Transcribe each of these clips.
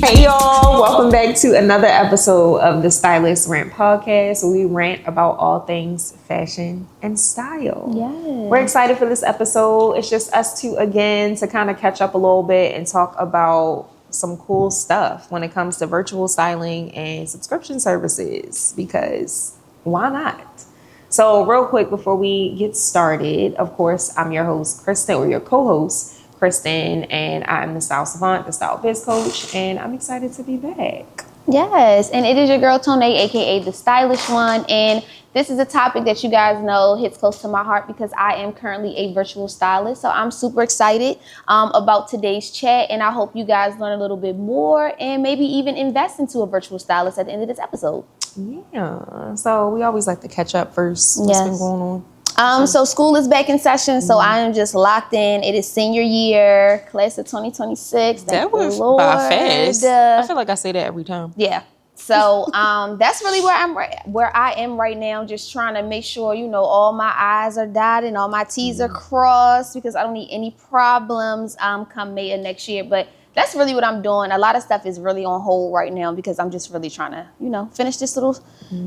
Hey y'all, welcome back to another episode of the Stylist Rant podcast, where we rant about all things fashion and style. Yes. We're excited for this episode. It's just us two again to kind of catch up a little bit and talk about some cool stuff when it comes to virtual styling and subscription services, because why not? So real quick before we get started, of course, I'm your host, Kristen, or your co-host, Kristen, and I'm the style savant, the style biz coach, and I'm excited to be back. Yes, and it is your girl Tone, aka the stylish one, and this is a topic that you guys know hits close to my heart because I am currently a virtual stylist. So I'm super excited about today's chat, and I hope you guys learn a little bit more and maybe even invest into a virtual stylist at the end of this episode. Yeah, so we always like to catch up first. What's been going on? So school is back in session, so I am just locked in. It is senior year, class of 2026. That went by fast. I feel like I say that every time. Yeah. So that's really where I am right now, just trying to make sure, all my I's are dotted and all my T's are crossed, because I don't need any problems come May of next year. But that's really what I'm doing. A lot of stuff is really on hold right now because I'm just really trying to, finish this little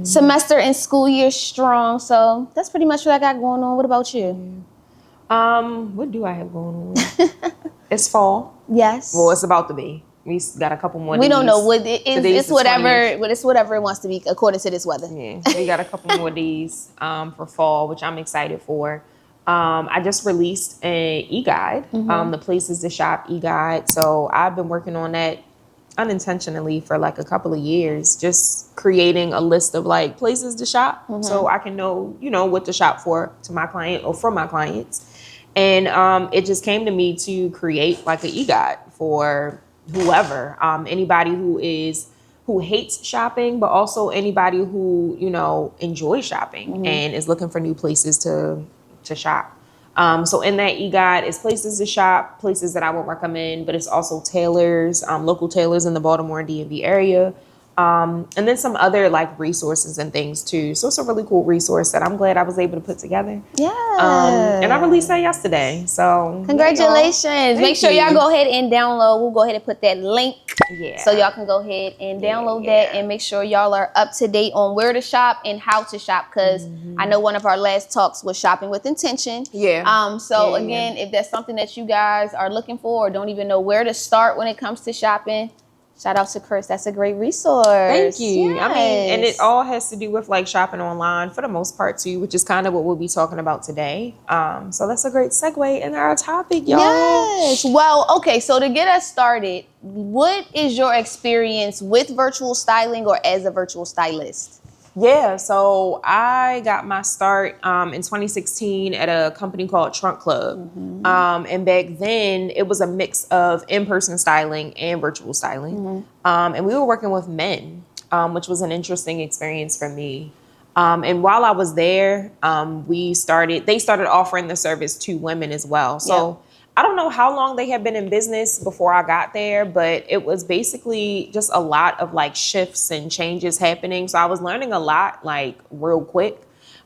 semester and school year strong. So that's pretty much what I got going on. What about you? What do I have going on? It's fall. Yes. Well, it's about to be. We got a couple more days. We don't know what it is. It's whatever. 20th. But it's whatever it wants to be according to this weather. Yeah, we got a couple more days for fall, which I'm excited for. I just released an e-guide, the Places to Shop e-guide. So I've been working on that unintentionally for like a couple of years, just creating a list of like places to shop so I can know, what to shop for to my client or for my clients. And it just came to me to create like an e-guide for whoever, anybody who hates shopping, but also anybody who, enjoys shopping and is looking for new places to shop. So in that e-guide is places to shop, places that I would recommend, but it's also tailors, local tailors in the Baltimore and DMV area. And then some other like resources and things too. So it's a really cool resource that I'm glad I was able to put together. Yeah. And I released that yesterday. So congratulations. Make sure y'all go ahead and download. We'll go ahead and put that link. Yeah. So y'all can go ahead and download that and make sure y'all are up to date on where to shop and how to shop. Because I know one of our last talks was shopping with intention. Yeah. So again, if that's something that you guys are looking for or don't even know where to start when it comes to shopping, shout out to Chris. That's a great resource. Thank you. Yes. I mean, and it all has to do with like shopping online for the most part too, which is kind of what we'll be talking about today. So that's a great segue into our topic, y'all. Yes. Well, okay. So to get us started, what is your experience with virtual styling or as a virtual stylist? Yeah, so I got my start in 2016 at a company called Trunk Club. And back then, it was a mix of in-person styling and virtual styling. And we were working with men, which was an interesting experience for me. And while I was there, they started offering the service to women as well. So I don't know how long they had been in business before I got there, but it was basically just a lot of like shifts and changes happening. So I was learning a lot like real quick.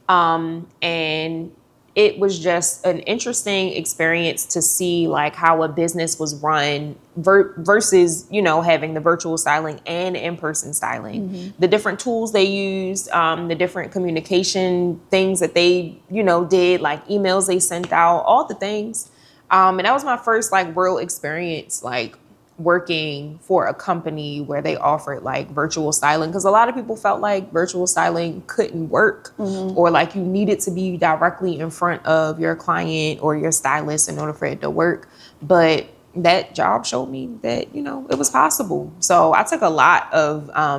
And it was just an interesting experience to see like how a business was run versus, having the virtual styling and in-person styling, the different tools they used, the different communication things that they, did, like emails they sent out, all the things. And that was my first like real experience, like working for a company where they offered like virtual styling. Because a lot of people felt like virtual styling couldn't work or like you needed to be directly in front of your client or your stylist in order for it to work. But that job showed me that, it was possible. So I took a lot of, I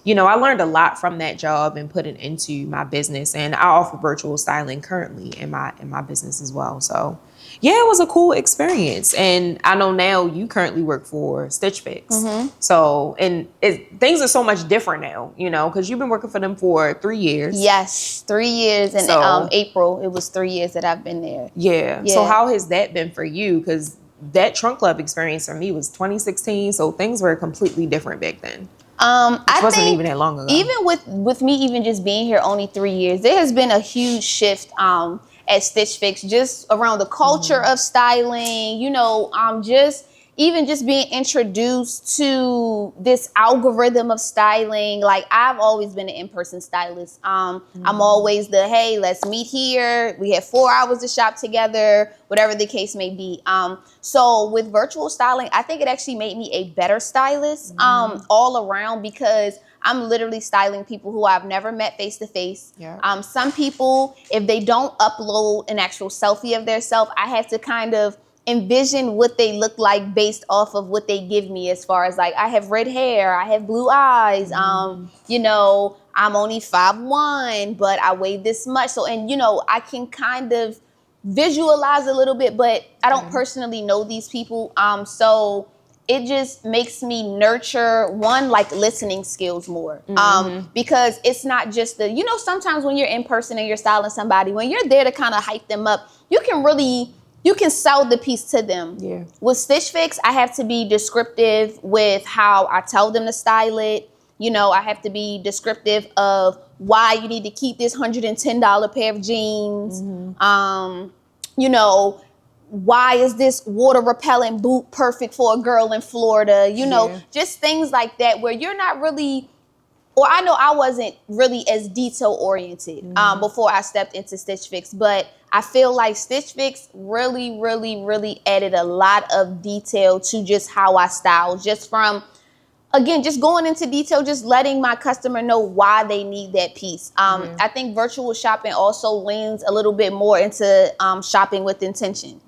learned a lot from that job and put it into my business. And I offer virtual styling currently in my business as well. So yeah, it was a cool experience. And I know now you currently work for Stitch Fix. So, and things are so much different now, because you've been working for them for 3 years. Yes, 3 years. And April, it was 3 years that I've been there. Yeah. So how has that been for you? Because that Trunk Club experience for me was 2016. So things were completely different back then. I wasn't think even that long ago. Even with me even just being here only 3 years, there has been a huge shift at Stitch Fix just around the culture of styling, just even just being introduced to this algorithm of styling. Like, I've always been an in-person stylist. I'm always the, hey, let's meet here. We have 4 hours to shop together, whatever the case may be. So with virtual styling, I think it actually made me a better stylist all around, because I'm literally styling people who I've never met face to face. Some people, if they don't upload an actual selfie of their self, I have to kind of envision what they look like based off of what they give me, as far as like, I have red hair, I have blue eyes, you know, I'm only 5'1", but I weigh this much. So, and you know, I can kind of visualize a little bit, but I don't personally know these people. So it just makes me nurture like listening skills more. Because it's not just the, you know, sometimes when you're in person and you're styling somebody, when you're there to kind of hype them up, you can sell the piece to them. With Stitch Fix, I have to be descriptive with how I tell them to style it. You know, I have to be descriptive of why you need to keep this $110 pair of jeans. You know, why is this water repellent boot perfect for a girl in Florida? You know, just things like that, where you're not really, or I know I wasn't really as detail oriented before I stepped into Stitch Fix, but I feel like Stitch Fix really, really, really added a lot of detail to just how I style, just from, again, just going into detail, just letting my customer know why they need that piece. I think virtual shopping also leans a little bit more into shopping with intention.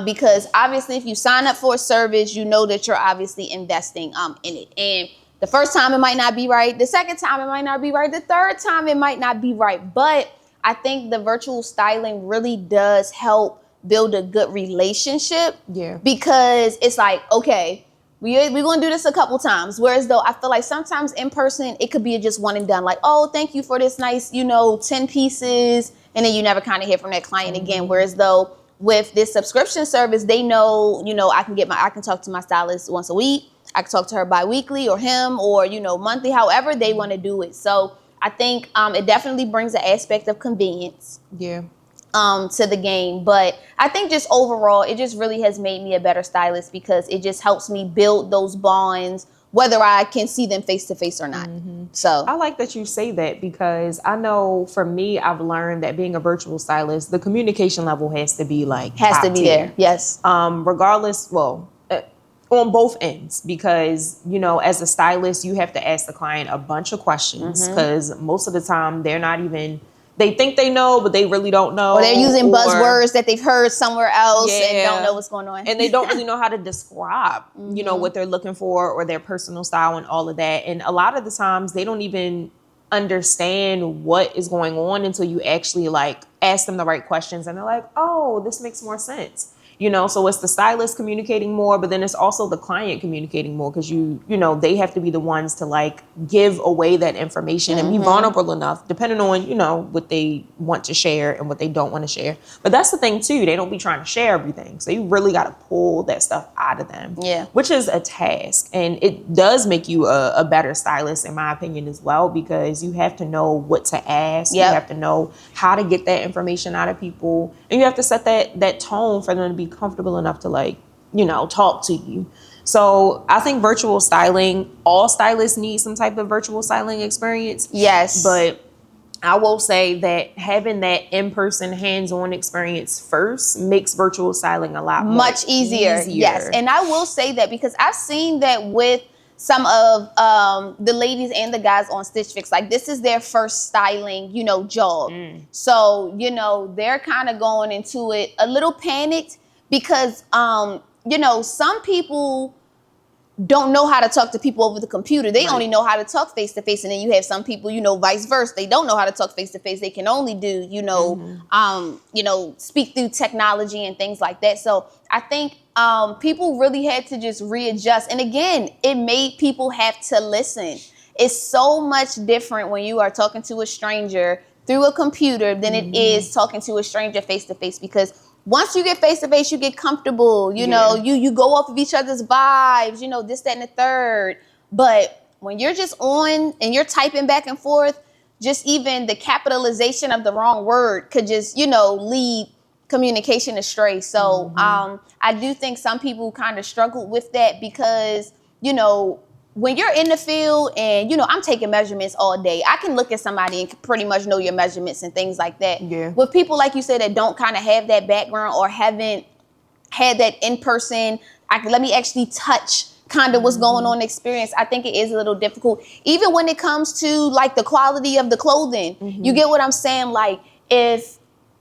Because obviously if you sign up for a service, you know that you're obviously investing in it. And the first time it might not be right. The second time it might not be right. The third time it might not be right. But I think the virtual styling really does help build a good relationship. Because it's like, okay, we're going to do this a couple times. Whereas though I feel like sometimes in person, it could be just one and done. Like, oh, thank you for this nice, you know, 10 pieces. And then you never kind of hear from that client again. Whereas though with this subscription service, they know, you know, I can talk to my stylist once a week. I can talk to her bi-weekly, or him, or, you know, monthly, however they want to do it. So I think it definitely brings an aspect of convenience. To the game. But I think just overall, it just really has made me a better stylist, because it just helps me build those bonds, whether I can see them face to face or not. So I like that you say that, because I know for me, I've learned that being a virtual stylist, the communication level has to be like has to be tier. there. Yes. Regardless, on both ends, because, you know, as a stylist, you have to ask the client a bunch of questions, because most of the time they're not even, they think they know, but they really don't know. Or they're using buzzwords that they've heard somewhere else and don't know what's going on. And they don't really know how to describe, you know, what they're looking for, or their personal style and all of that. And a lot of the times they don't even understand what is going on until you actually like ask them the right questions. And they're like, oh, this makes more sense. You know, so it's the stylist communicating more, but then it's also the client communicating more, because you know, they have to be the ones to like give away that information and be vulnerable enough, depending on, you know, what they want to share and what they don't want to share. But that's the thing too, they don't be trying to share everything. So you really got to pull that stuff out of them, which is a task. And it does make you a better stylist, in my opinion, as well, because you have to know what to ask. You have to know how to get that information out of people, and you have to set that tone for them to be comfortable enough to, like, you know, talk to you. So I think virtual styling, all stylists need some type of virtual styling experience. Yes. But I will say that having that in-person hands-on experience first makes virtual styling a lot much easier. Yes. And I will say that because I've seen that with some of the ladies and the guys on Stitch Fix, like this is their first styling, you know, job. So, you know, they're kind of going into it a little panicked because, you know, some people don't know how to talk to people over the computer. They only know how to talk face to face. And then you have some people, you know, vice versa. They don't know how to talk face to face. They can only do, you know, speak through technology and things like that. So I think people really had to just readjust. And again, it made people have to listen. It's so much different when you are talking to a stranger through a computer than it is talking to a stranger face to face, because once you get face to face, you get comfortable, you know, you go off of each other's vibes, you know, this, that, and the third. But when you're just on and you're typing back and forth, just even the capitalization of the wrong word could just, you know, lead communication astray. So I do think some people kind of struggle with that because, you know, when you're in the field and, you know, I'm taking measurements all day, I can look at somebody and pretty much know your measurements and things like that. Yeah. With people, like you said, that don't kind of have that background or haven't had that in-person, let me actually touch kind of what's going on experience, I think it is a little difficult. Even when it comes to like the quality of the clothing, you get what I'm saying? Like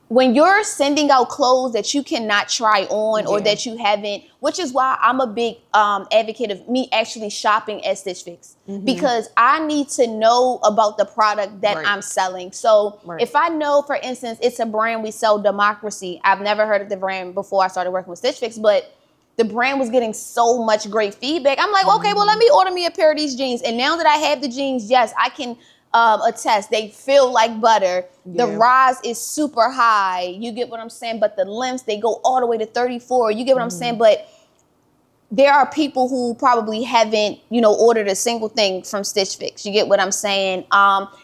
when you're sending out clothes that you cannot try on or that you haven't, which is why I'm a big advocate of me actually shopping at Stitch Fix, because I need to know about the product that I'm selling. So if I know, for instance, it's a brand, we sell Democracy. I've never heard of the brand before I started working with Stitch Fix, but the brand was getting so much great feedback. I'm like, okay, well, let me order me a pair of these jeans. And now that I have the jeans, yes, I can attest. They feel like butter. The rise is super high. You get what I'm saying? But the lengths, they go all the way to 34. You get what I'm saying? But there are people who probably haven't, you know, ordered a single thing from Stitch Fix. You get what I'm saying?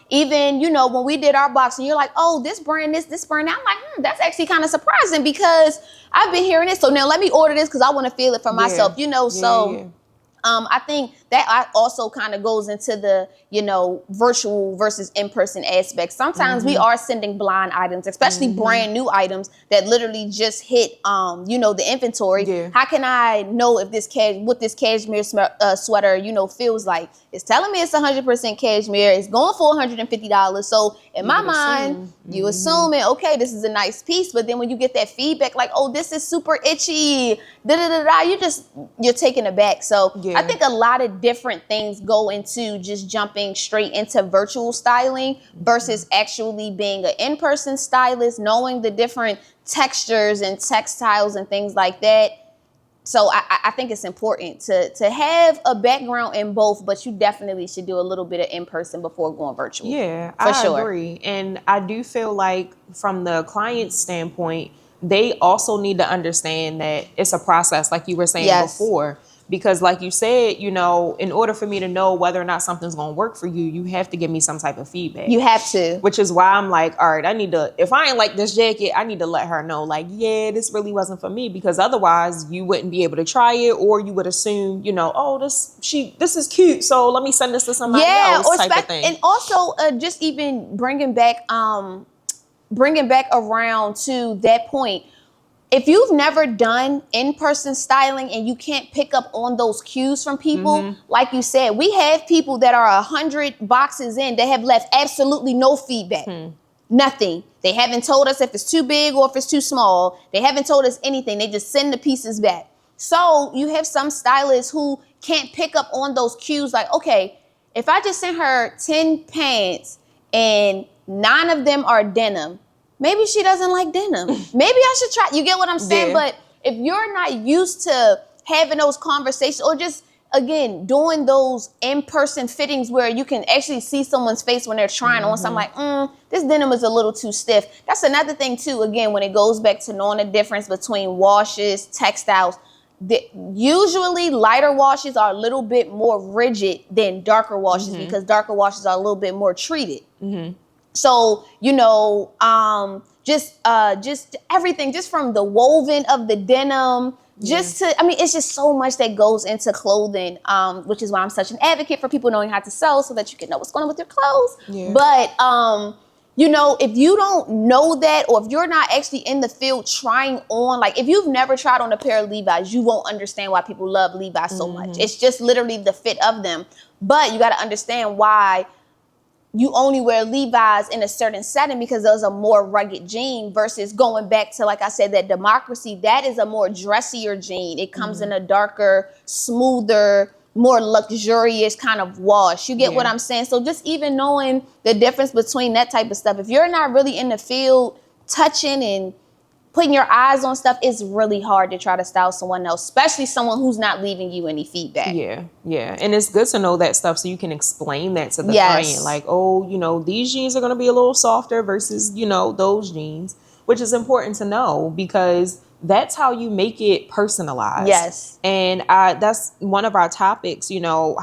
Even, you know, when we did our box and you're like, oh, this brand, this brand. I'm like, that's actually kind of surprising because I've been hearing this. So now let me order this because I want to feel it for myself, you know? I think that also kind of goes into the, you know, virtual versus in-person aspect. Sometimes we are sending blind items, especially brand new items that literally just hit, you know, the inventory. How can I know if what this cashmere sweater, you know, feels like? It's telling me it's 100% cashmere. It's going for $150. So in my mind, you assuming, okay, this is a nice piece. But then when you get that feedback, like, oh, this is super itchy, you're taken aback. So I think a lot of different things go into just jumping straight into virtual styling versus actually being an in-person stylist, knowing the different textures and textiles and things like that. So I think it's important to have a background in both, but you definitely should do a little bit of in-person before going virtual. Yeah, I agree. And I do feel like from the client's standpoint, they also need to understand that it's a process, like you were saying before. Because like you said, you know, in order for me to know whether or not something's going to work for you, you have to give me some type of feedback. You have to. Which is why I'm like, all right, if I ain't like this jacket, I need to let her know, like, yeah, this really wasn't for me. Because otherwise you wouldn't be able to try it, or you would assume, you know, oh, this is cute, so let me send this to somebody else type of thing. And also just even bringing back around to that point. If you've never done in-person styling and you can't pick up on those cues from people, like you said, we have people that are 100 boxes in that have left absolutely no feedback. Nothing. They haven't told us if it's too big or if it's too small. They haven't told us anything. They just send the pieces back. So you have some stylists who can't pick up on those cues like, okay, if I just sent her 10 pants and 9 of them are denim, maybe she doesn't like denim. Maybe I should try. You get what I'm saying? But if you're not used to having those conversations or just, again, doing those in-person fittings where you can actually see someone's face when they're trying on something like, this denim is a little too stiff. That's another thing, too, again, when it goes back to knowing the difference between washes, textiles. Usually lighter washes are a little bit more rigid than darker washes because darker washes are a little bit more treated. So, you know, just everything, just from the woven of the denim, it's just so much that goes into clothing, which is why I'm such an advocate for people knowing how to sew so that you can know what's going on with your clothes. But, you know, if you don't know that, or if you're not actually in the field trying on, like if you've never tried on a pair of Levi's, you won't understand why people love Levi's so much. It's just literally the fit of them. But you got to understand why you only wear Levi's in a certain setting, because those are more rugged jean versus going back to, like I said, that Democracy. That is a more dressier jean. It comes in a darker, smoother, more luxurious kind of wash. You get what I'm saying? So just even knowing the difference between that type of stuff, if you're not really in the field touching and putting your eyes on stuff, it's really hard to try to style someone else, especially someone who's not leaving you any feedback. Yeah. And it's good to know that stuff so you can explain that to the client. Like, oh, you know, these jeans are going to be a little softer versus, you know, those jeans, which is important to know because that's how you make it personalized. Yes. And that's one of our topics, you know,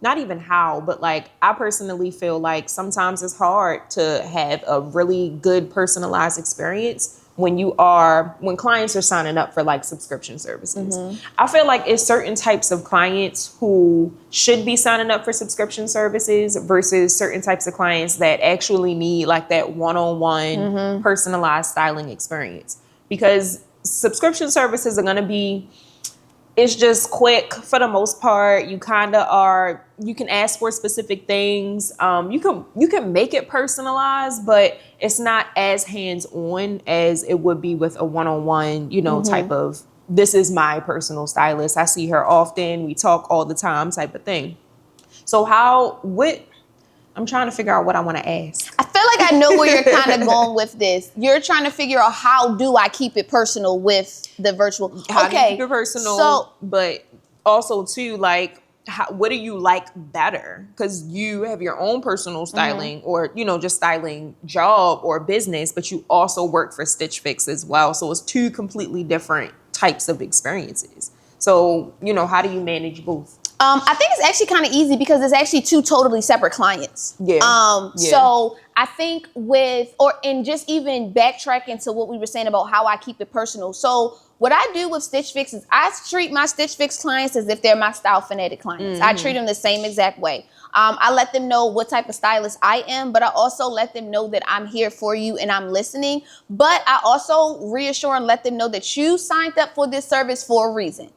not even how, but like I personally feel like sometimes it's hard to have a really good personalized experience when clients are signing up for like subscription services. I feel like it's certain types of clients who should be signing up for subscription services versus certain types of clients that actually need like that one-on-one personalized styling experience. Because subscription services are going to be, it's just quick for the most part. You kind of are, you can ask for specific things. You can make it personalized, but it's not as hands-on as it would be with a one-on-one, type of, this is my personal stylist. I see her often. We talk all the time type of thing. So I'm trying to figure out what I want to ask. I feel like I know where you're kind of going with this. You're trying to figure out, how do I keep it personal with the virtual? How do you keep it personal? But also too, like, what do you like better? Because you have your own personal styling or, just styling job or business, but you also work for Stitch Fix as well. So it's two completely different types of experiences. So, how do you manage both? I think it's actually kind of easy because it's actually two totally separate clients. So I think just even backtracking to what we were saying about how I keep it personal. So what I do with Stitch Fix is I treat my Stitch Fix clients as if they're my Style Fanatic clients. I treat them the same exact way. I let them know what type of stylist I am, but I also let them know that I'm here for you and I'm listening. But I also reassure and let them know that you signed up for this service for a reason.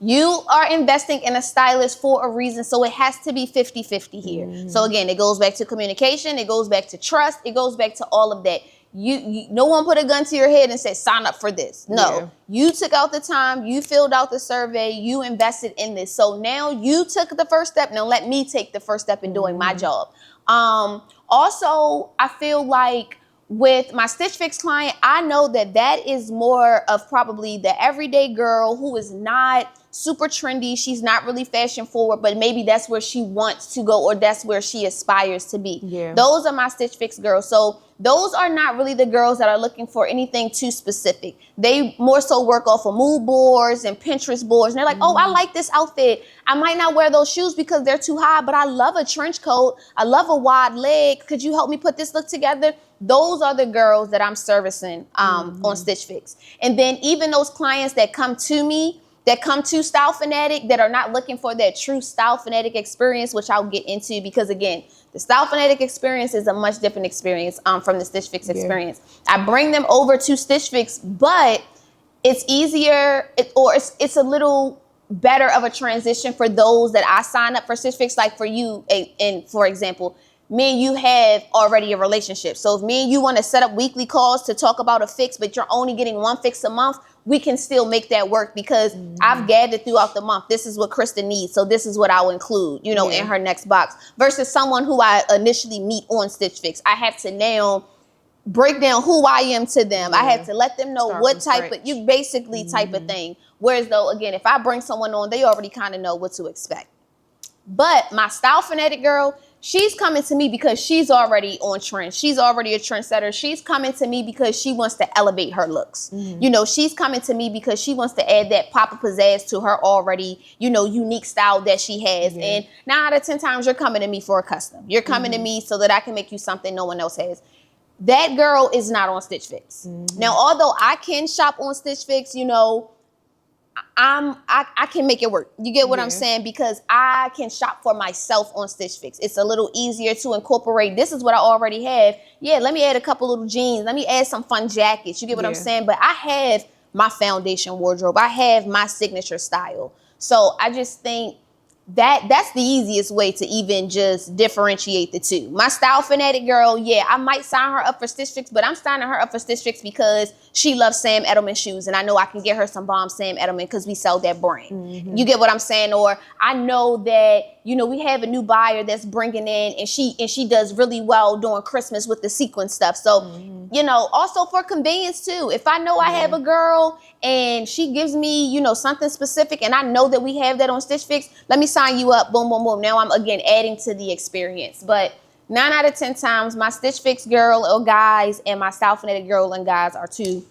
You are investing in a stylist for a reason, so it has to be 50-50 here. So again, it goes back to communication, it goes back to trust, it goes back to all of that. You no one put a gun to your head and said, sign up for this. No, you took out the time, you filled out the survey, you invested in this. So now you took the first step. Now let me take the first step in doing my job. Also, I feel like with my Stitch Fix client, I know that is more of probably the everyday girl who is not super trendy. She's not really fashion forward, but maybe that's where she wants to go or that's where she aspires to be. Those are my Stitch Fix girls. So those are not really the girls that are looking for anything too specific. They more so work off of mood boards and Pinterest boards. And they're like, oh, I like this outfit. I might not wear those shoes because they're too high, but I love a trench coat. I love a wide leg. Could you help me put this look together? Those are the girls that I'm servicing on Stitch Fix. And then even those clients that come to me, that come to Style Fanatic, that are not looking for that true Style Fanatic experience, which I'll get into because, again, the Style Fanatic experience is a much different experience from the Stitch Fix experience. I bring them over to Stitch Fix, but it's easier it's a little better of a transition for those that I sign up for Stitch Fix. Like for you, and for example, me and you have already a relationship. So if me and you want to set up weekly calls to talk about a fix, but you're only getting one fix a month, we can still make that work because I've gathered throughout the month. This is what Krista needs. So this is what I'll include, in her next box versus someone who I initially meet on Stitch Fix. I have to now break down who I am to them. I had to let them know what type of, you basically type of thing. Whereas though, again, if I bring someone on, they already kind of know what to expect. But my Style Fanatic girl, she's coming to me because she's already on trend. She's already a trendsetter. She's coming to me because she wants to elevate her looks. She's coming to me because she wants to add that pop of pizzazz to her already, unique style that she has. And 9 out of 10 times you're coming to me for a custom. You're coming to me so that I can make you something no one else has. That girl is not on Stitch Fix. Now, although I can shop on Stitch Fix, I can make it work. You get what I'm saying? Because I can shop for myself on Stitch Fix. It's a little easier to incorporate. This is what I already have. Yeah, let me add a couple little jeans. Let me add some fun jackets. You get what I'm saying? But I have my foundation wardrobe. I have my signature style. So I just think that's the easiest way to even just differentiate the two. My Style Fanatic girl, I might sign her up for Stitch Fix, but I'm signing her up for Stitch Fix because she loves Sam Edelman shoes, and I know I can get her some bomb Sam Edelman because we sell that brand. You get what I'm saying? Or I know that, we have a new buyer that's bringing in, and she does really well during Christmas with the sequin stuff. So, also for convenience too. If I know I have a girl and she gives me, something specific, and I know that we have that on Stitch Fix, let me sign you up. Boom, boom, boom. Now I'm again adding to the experience. But 9 out of 10 times, my Stitch Fix girl or guys and my Style Fanatic girl and guys are two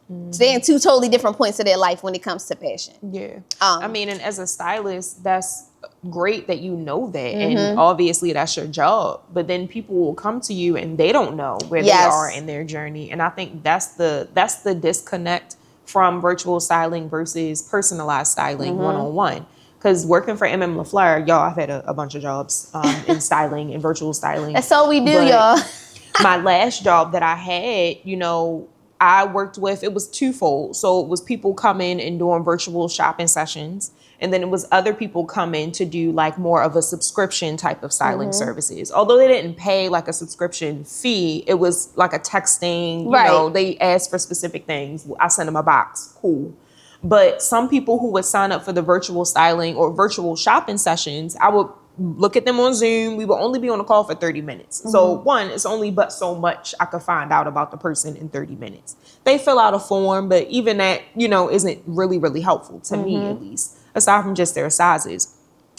They're in two totally different points of their life when it comes to fashion. Yeah. I mean, and as a stylist, that's great that you know that. And obviously that's your job. But then people will come to you and they don't know where they are in their journey. And I think that's the disconnect from virtual styling versus personalized styling one-on-one. Because working for MM LaFleur, y'all, I've had a bunch of jobs in styling and virtual styling. That's all we do, y'all. My last job that I had, I worked with, it was twofold. So it was people coming and doing virtual shopping sessions. And then it was other people coming to do like more of a subscription type of styling services. Although they didn't pay like a subscription fee, it was like a texting, they asked for specific things. I sent them a box. Cool. But some people who would sign up for the virtual styling or virtual shopping sessions, I would look at them on Zoom. We will only be on a call for 30 minutes. So one, it's only but so much I could find out about the person in 30 minutes. They fill out a form, but even that, isn't really, really helpful to me, at least, aside from just their sizes.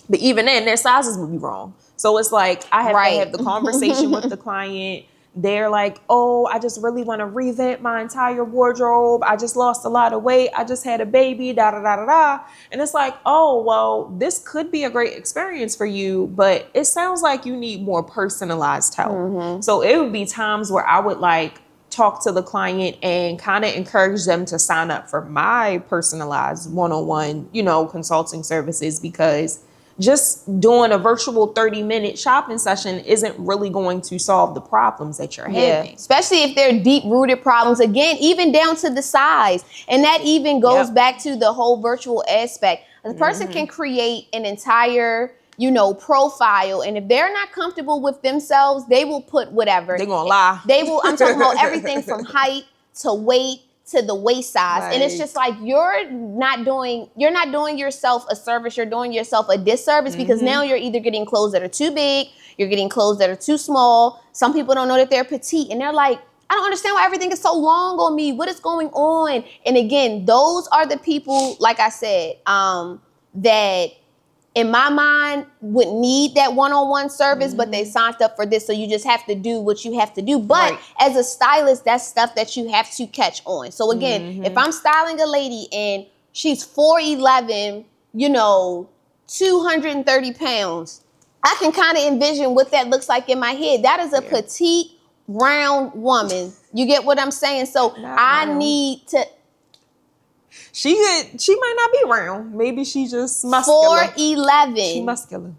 But even then, their sizes would be wrong. So it's like, I have to have the conversation with the client. They're like, oh, I just really want to revamp my entire wardrobe. I just lost a lot of weight. I just had a baby, da, da, da, da, da. And it's like, oh, well, this could be a great experience for you, but it sounds like you need more personalized help. So it would be times where I would like talk to the client and kind of encourage them to sign up for my personalized one-on-one, consulting services, because just doing a virtual 30-minute shopping session isn't really going to solve the problems that you're having. Especially if they're deep-rooted problems, again, even down to the size. And that even goes back to the whole virtual aspect. The person can create an entire, profile. And if they're not comfortable with themselves, they will put whatever. They're going to lie. I'm talking about everything from height to weight to the waist size. And it's just like, you're not doing yourself a service, you're doing yourself a disservice, because now you're either getting clothes that are too big, you're getting clothes that are too small. Some people don't know that they're petite and they're like, I don't understand why everything is so long on me. What is going on? And again, those are the people, like I said, that in my mind would need that one-on-one service, but they signed up for this. So you just have to do what you have to do. But as a stylist, that's stuff that you have to catch on. So again, if I'm styling a lady and she's 4'11", 230 pounds, I can kind of envision what that looks like in my head. That is a petite, round woman. You get what I'm saying? So I need to... She might not be round. Maybe she just muscular. 4'11". She muscular.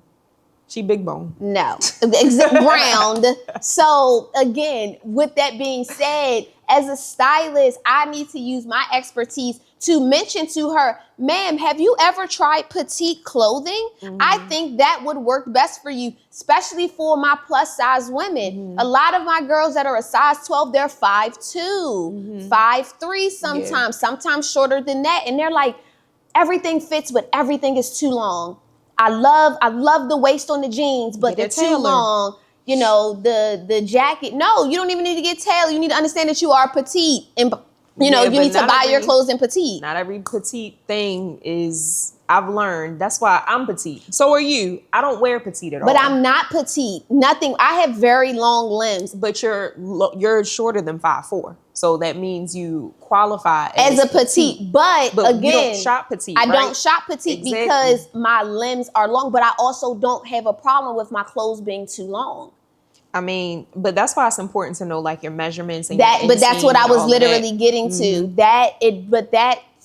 She big bone. No, round. So again, with that being said, as a stylist, I need to use my expertise to mention to her, ma'am, have you ever tried petite clothing? I think that would work best for you, especially for my plus size women. A lot of my girls that are a size 12, they're 5'2", 5'3" sometimes shorter than that. And they're like, everything fits, but everything is too long. I love the waist on the jeans, but they're too long. The jacket. No, you don't even need to get tailored. You need to understand that you are petite, and you need to buy your clothes in petite. Not every petite thing is. I've learned. That's why I'm petite. So are you. I don't wear petite at all. But I'm not petite. Nothing. I have very long limbs. But you're shorter than 5'4". So that means you qualify as a petite. But again, you don't shop petite. I don't shop petite because my limbs are long. But I also don't have a problem with my clothes being too long. I mean, but that's why it's important to know like your measurements and but that's what I was literally getting to. That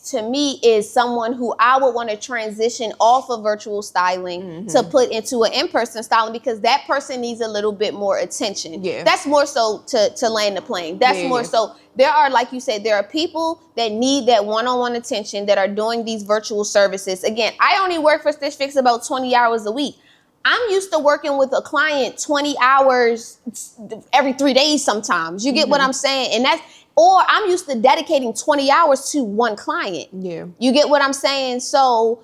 to me is someone who I would want to transition off of virtual styling to put into an in-person styling, because that person needs a little bit more attention. That's more so to land the plane. That's more so. There are, like you said, there are people that need that one-on-one attention that are doing these virtual services. Again, I only work for Stitch Fix about 20 hours a week. I'm used to working with a client 20 hours every 3 days sometimes. You get what I'm saying? And or I'm used to dedicating 20 hours to one client. You get what I'm saying? So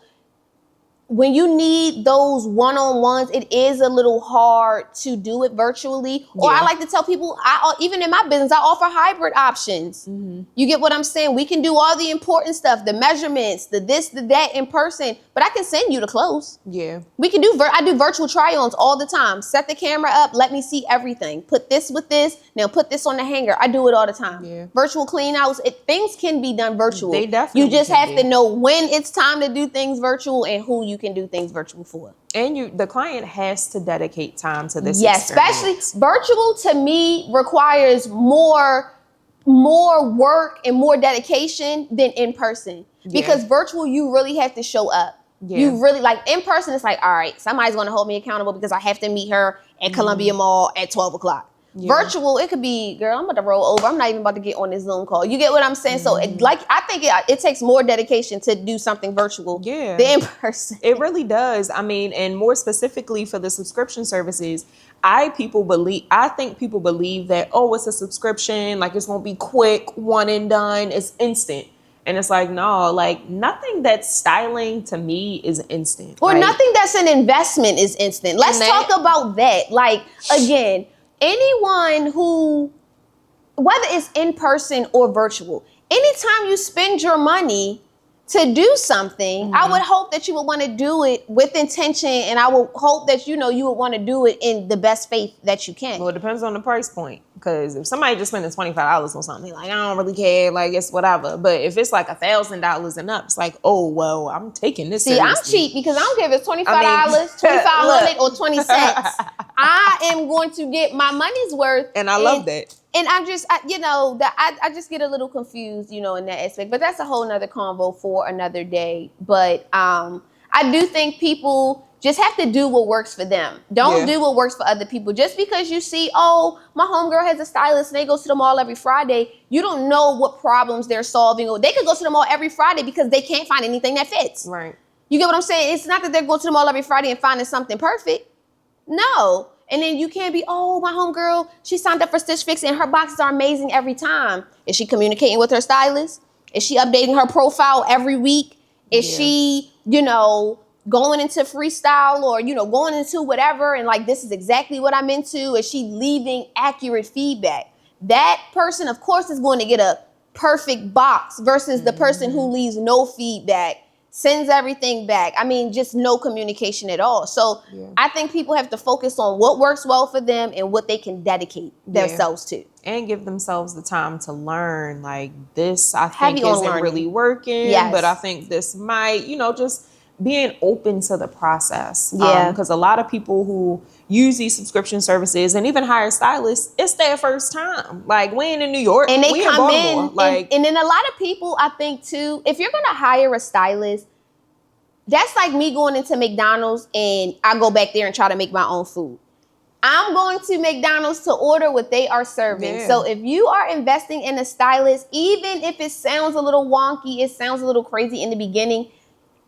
when you need those one-on-ones, it is a little hard to do it virtually. Or I like to tell people, even in my business, I offer hybrid options. You get what I'm saying? We can do all the important stuff, the measurements, the this, the that in person, but I can send you the clothes. Yeah. We can do, I do virtual try-ons all the time. Set the camera up, let me see everything. Put this with this, now put this on the hanger. I do it all the time. Yeah. Virtual clean outs, things can be done virtual. They definitely You just can have to know when it's time to do things virtual and who you can do things virtual for. And the client has to dedicate time to this. Yes, especially virtual to me requires more work and more dedication than in person. Because virtual, you really have to show up. You really, like, in person, it's like, all right, somebody's going to hold me accountable because I have to meet her at Columbia Mall at 12 o'clock. Virtual, it could be, girl, I'm about to roll over. I'm not even about to get on this Zoom call. You get what I'm saying? So, I think it takes more dedication to do something virtual than in person. It really does. I mean, and more specifically for the subscription services, I think people believe that, oh, it's a subscription, like it's going to be quick, one and done, it's instant. And it's like, no, like nothing that's styling to me is instant. Or nothing that's an investment is instant. Let's talk about that. Like, again, anyone who, whether it's in person or virtual, anytime you spend your money to do something, I would hope that you would want to do it with intention, and I would hope that, you would want to do it in the best faith that you can. Well, it depends on the price point. Because if somebody just spending $25 on something, like, I don't really care, like, it's whatever. But if it's like $1,000 and up, it's like, oh, well, I'm taking this seriously. I'm cheap because I don't care if it's $25, $2,500, or 20 cents. I am going to get my money's worth. And I love that. And I'm just, I just get a little confused, in that aspect. But that's a whole nother convo for another day. But I do think people just have to do what works for them. Don't do what works for other people. Just because you see, oh, my homegirl has a stylist and they go to the mall every Friday, you don't know what problems they're solving. Or they could go to the mall every Friday because they can't find anything that fits. Right. You get what I'm saying? It's not that they're going to the mall every Friday and finding something perfect. No. And then you can't be, oh, my homegirl, she signed up for Stitch Fix and her boxes are amazing every time. Is she communicating with her stylist? Is she updating her profile every week? Is she, going into freestyle or, going into whatever and like, this is exactly what I'm into? Is she leaving accurate feedback? That person, of course, is going to get a perfect box versus the person who leaves no feedback, sends everything back. I mean, just no communication at all. So I think people have to focus on what works well for them and what they can dedicate themselves to. And give themselves the time to learn, like, this I think isn't really working, but I think this might, just being open to the process. Because a lot of people who use these subscription services and even hire stylists, it's their first time. Like, we ain't in New York, and they we come in Baltimore. And then a lot of people, I think too, if you're gonna hire a stylist, that's like me going into McDonald's and I go back there and try to make my own food. I'm going to McDonald's to order what they are serving. So if you are investing in a stylist, even if it sounds a little wonky, it sounds a little crazy in the beginning,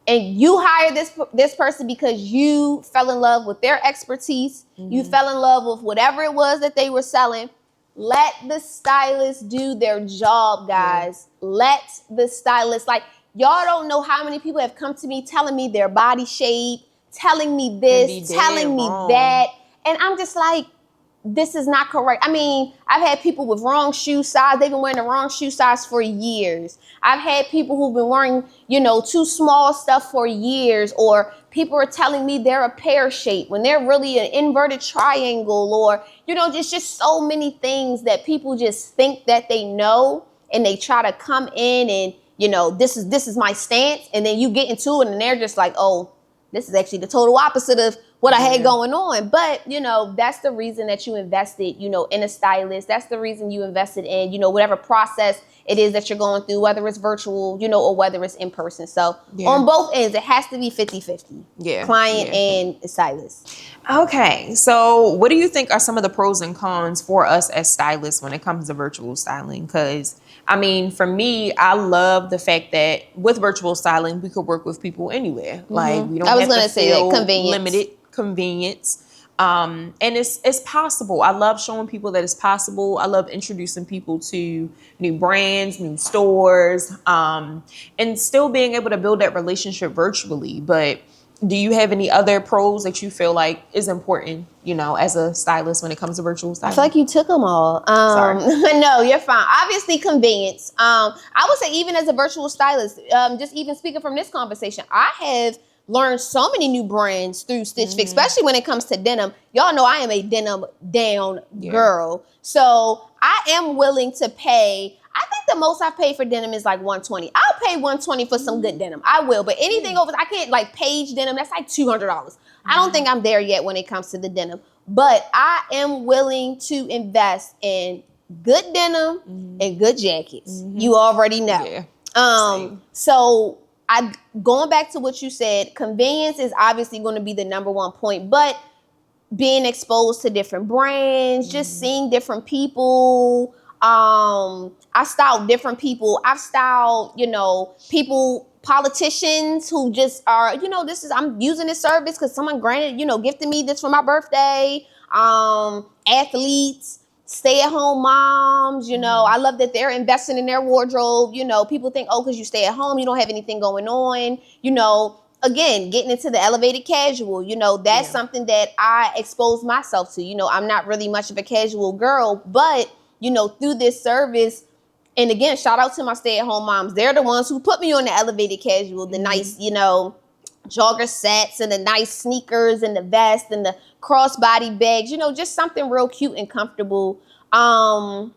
and you hire this person because you fell in love with their expertise, you fell in love with whatever it was that they were selling, let the stylist do their job, guys. Let the stylist, like, y'all don't know how many people have come to me telling me their body shape, telling me this, telling me that. And I'm just like, this is not correct. I mean, I've had people with wrong shoe size. They've been wearing the wrong shoe size for years. I've had people who've been wearing, too small stuff for years, or people are telling me they're a pear shape when they're really an inverted triangle, or, it's just so many things that people just think that they know, and they try to come in and, this is my stance. And then you get into it and they're just like, oh, this is actually the total opposite of what I had going on. But, that's the reason that you invested, in a stylist. That's the reason you invested in, whatever process it is that you're going through, whether it's virtual, or whether it's in person. So on both ends, it has to be 50-50. Client and stylist. Okay. So what do you think are some of the pros and cons for us as stylists when it comes to virtual styling? Because, I mean, for me, I love the fact that with virtual styling, we could work with people anywhere. Like, we don't have to feel limited convenience. And it's possible. I love showing people that it's possible. I love introducing people to new brands, new stores, and still being able to build that relationship virtually. But do you have any other pros that you feel like is important, you know, as a stylist when it comes to virtual styling? I feel like you took them all. Sorry. No, you're fine. Obviously, convenience. I would say even as a virtual stylist, just even speaking from this conversation, I have learned so many new brands through Stitch Fix, especially when it comes to denim. Y'all know I am a denim down girl. So I am willing to pay. I think the most I've paid for denim is like $120. I'll pay $120 for some good denim. I will. But anything over, I can't like page denim. That's like $200. I don't think I'm there yet when it comes to the denim. But I am willing to invest in good denim and good jackets. You already know. Yeah. So going back to what you said, convenience is obviously going to be the number one point, but being exposed to different brands, just seeing different people. I styled different people. I've styled, politicians who just are, I'm using this service because someone gifted me this for my birthday. Athletes, stay-at-home moms, I love that they're investing in their wardrobe. People think, because you stay at home, you don't have anything going on. Again, getting into the elevated casual, that's something that I expose myself to. I'm not really much of a casual girl, but, through this service, and again, shout out to my stay-at-home moms. They're the ones who put me on the elevated casual, the nice, jogger sets and the nice sneakers and the vest and the crossbody bags, just something real cute and comfortable. And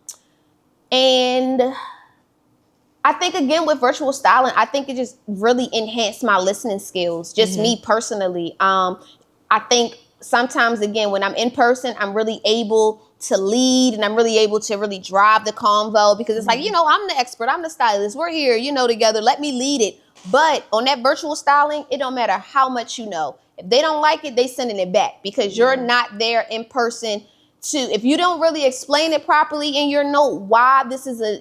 I think, again, with virtual styling, I think it just really enhanced my listening skills, just me personally. I think sometimes, again, when I'm in person, I'm really able to lead and I'm really able to really drive the convo because it's like, I'm the expert, I'm the stylist, we're here, together, let me lead it. But on that virtual styling, it don't matter how much you know. If they don't like it, they sending it back because you're not there in person if you don't really explain it properly in your note why this is a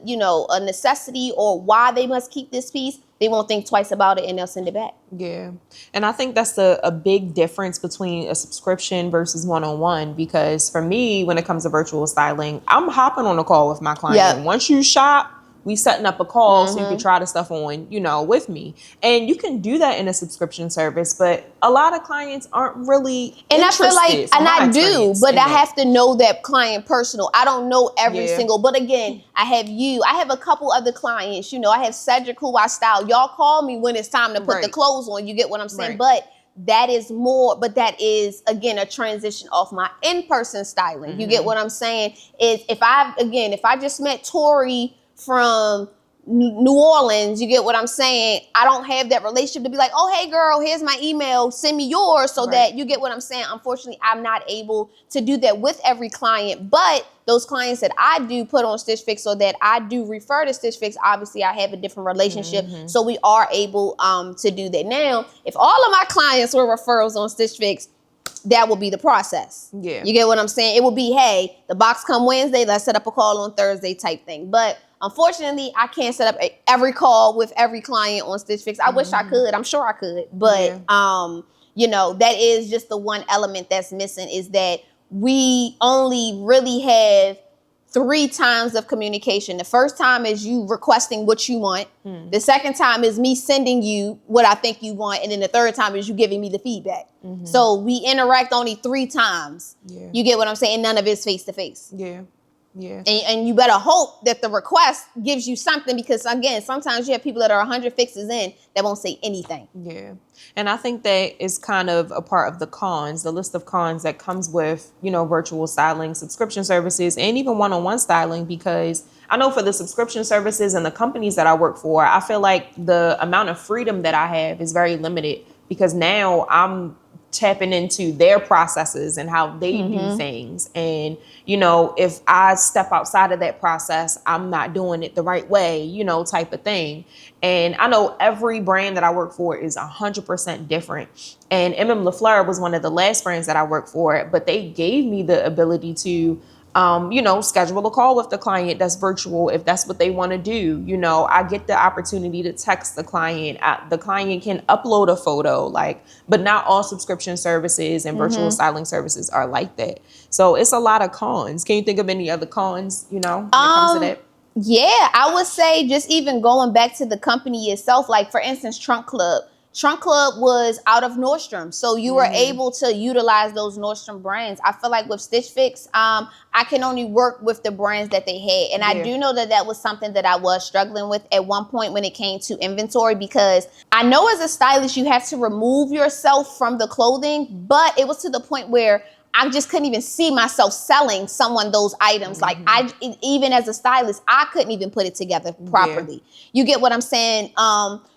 necessity or why they must keep this piece, they won't think twice about it and they'll send it back. Yeah. And I think that's a big difference between a subscription versus one-on-one, because for me, when it comes to virtual styling, I'm hopping on a call with my client. Yep. Once you shop, we setting up a call so you can try the stuff on, with me. And you can do that in a subscription service, but a lot of clients aren't really interested. I feel like, and I do, but I have to know that client personal. I don't know every single, but again, I have a couple other clients, I have Cedric who I style. Y'all call me when it's time to put the clothes on. You get what I'm saying? But that is, again, a transition off my in-person styling. You get what I'm saying? If I just met Tori from New Orleans, you get what I'm saying? I don't have that relationship to be like, oh, hey, girl, here's my email, send me yours, so that you get what I'm saying. Unfortunately, I'm not able to do that with every client, but those clients that I do put on Stitch Fix or that I do refer to Stitch Fix, obviously I have a different relationship, so we are able to do that. Now, if all of my clients were referrals on Stitch Fix, that will be the process. Yeah. You get what I'm saying? It will be, hey, the box come Wednesday, let's set up a call on Thursday type thing. But unfortunately, I can't set up every call with every client on Stitch Fix. I wish I could. I'm sure I could. But, that is just the one element that's missing, is that we only really have 3 times of communication. The first time is you requesting what you want. The second time is me sending you what I think you want. And then the third time is you giving me the feedback. So we interact only 3 times. Yeah. You get what I'm saying? None of it's face-to-face. Yeah. Yeah. And you better hope that the request gives you something, because, again, sometimes you have people that are 100 fixes in that won't say anything. Yeah. And I think that is kind of a part of the list of cons that comes with, virtual styling, subscription services, and even one-on-one styling, because I know for the subscription services and the companies that I work for, I feel like the amount of freedom that I have is very limited, because now I'm tapping into their processes and how they do things. And, if I step outside of that process, I'm not doing it the right way, type of thing. And I know every brand that I work for is 100% different. And MM LaFleur was one of the last brands that I worked for, but they gave me the ability to schedule a call with the client that's virtual if that's what they want to do. I get the opportunity to text the client. The client can upload a photo, but not all subscription services and virtual styling services are like that. So it's a lot of cons. Can you think of any other cons, when it comes to that? Yeah, I would say just even going back to the company itself, like, for instance, Trunk Club. Trunk Club was out of Nordstrom, so you were able to utilize those Nordstrom brands. I feel like with Stitch Fix, I can only work with the brands that they had, and I do know that that was something that I was struggling with at one point when it came to inventory, because I know as a stylist you have to remove yourself from the clothing, but it was to the point where I just couldn't even see myself selling someone those items. Like even as a stylist, I couldn't even put it together properly. You get what I'm saying?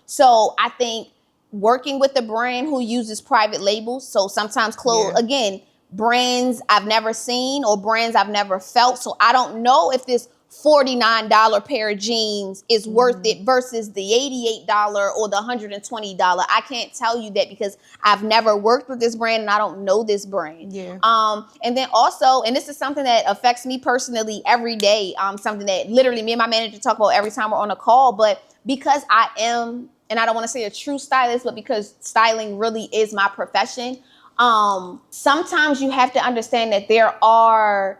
So I think working with a brand who uses private labels. So sometimes again, brands I've never seen or brands I've never felt. So I don't know if this $49 pair of jeans is worth it versus the $88 or the $120. I can't tell you that because I've never worked with this brand and I don't know this brand. And then also, and this is something that affects me personally every day, something that literally me and my manager talk about every time we're on a call, but because I am, and I don't want to say a true stylist, but because styling really is my profession, sometimes you have to understand that there are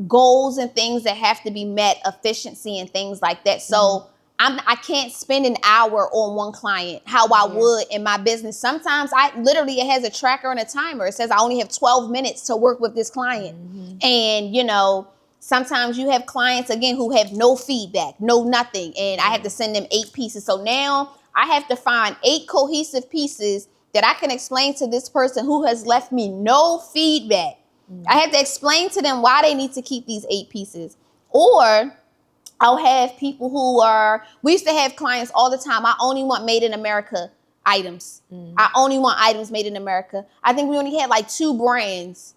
goals and things that have to be met, efficiency and things like that. So I can't spend an hour on one client how I would in my business. Sometimes it has a tracker and a timer. It says I only have 12 minutes to work with this client. And, you know, sometimes you have clients, again, who have no feedback, no nothing. And I have to send them 8 pieces. So now I have to find 8 cohesive pieces that I can explain to this person who has left me no feedback. I have to explain to them why they need to keep these 8 pieces. Or I'll have people we used to have clients all the time. I only want made in America items. I only want items made in America. I think we only had like 2 brands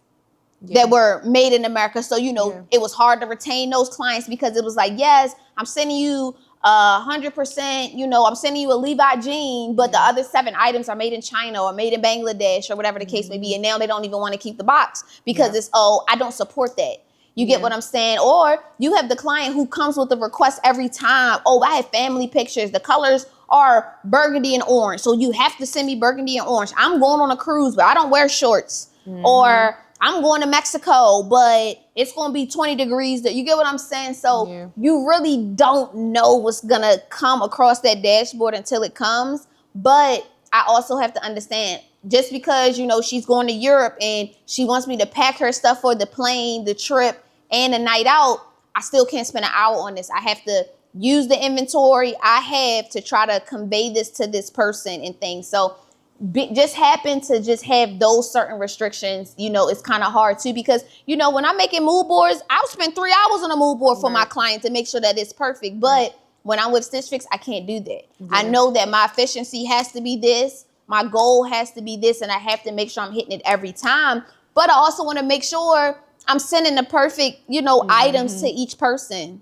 that were made in America. So, you know, it was hard to retain those clients because it was like, yes, I'm sending you 100%, you know, I'm sending you a Levi jean, but the other 7 items are made in China or made in Bangladesh or whatever the case may be. And now they don't even want to keep the box because it's, I don't support that. You get what I'm saying? Or you have the client who comes with a request every time. Oh, I have family pictures. The colors are burgundy and orange. So you have to send me burgundy and orange. I'm going on a cruise, but I don't wear shorts. Or I'm going to Mexico, but it's going to be 20 degrees. You get what I'm saying? So you really don't know what's going to come across that dashboard until it comes. But I also have to understand, just because, you know, she's going to Europe and she wants me to pack her stuff for the plane, the trip, and a night out, I still can't spend an hour on this. I have to use the inventory I have to try to convey this to this person and things. So just happen to just have those certain restrictions, you know, it's kind of hard too, because, you know, when I'm making mood boards, I'll spend 3 hours on a mood board for my client to make sure that it's perfect. But when I'm with Stitch Fix, I can't do that. I know that my efficiency has to be this, my goal has to be this, and I have to make sure I'm hitting it every time. But I also want to make sure I'm sending the perfect, you know, items to each person.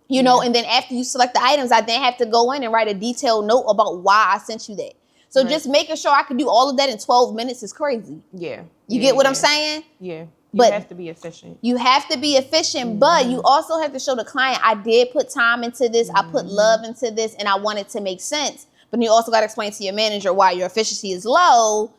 You know, and then after you select the items, I then have to go in and write a detailed note about why I sent you that. So just making sure I can do all of that in 12 minutes is crazy. You get what I'm saying? You but have to be efficient. You have to be efficient, but you also have to show the client, I did put time into this, I put love into this, and I want it to make sense. But you also got to explain to your manager why your efficiency is low,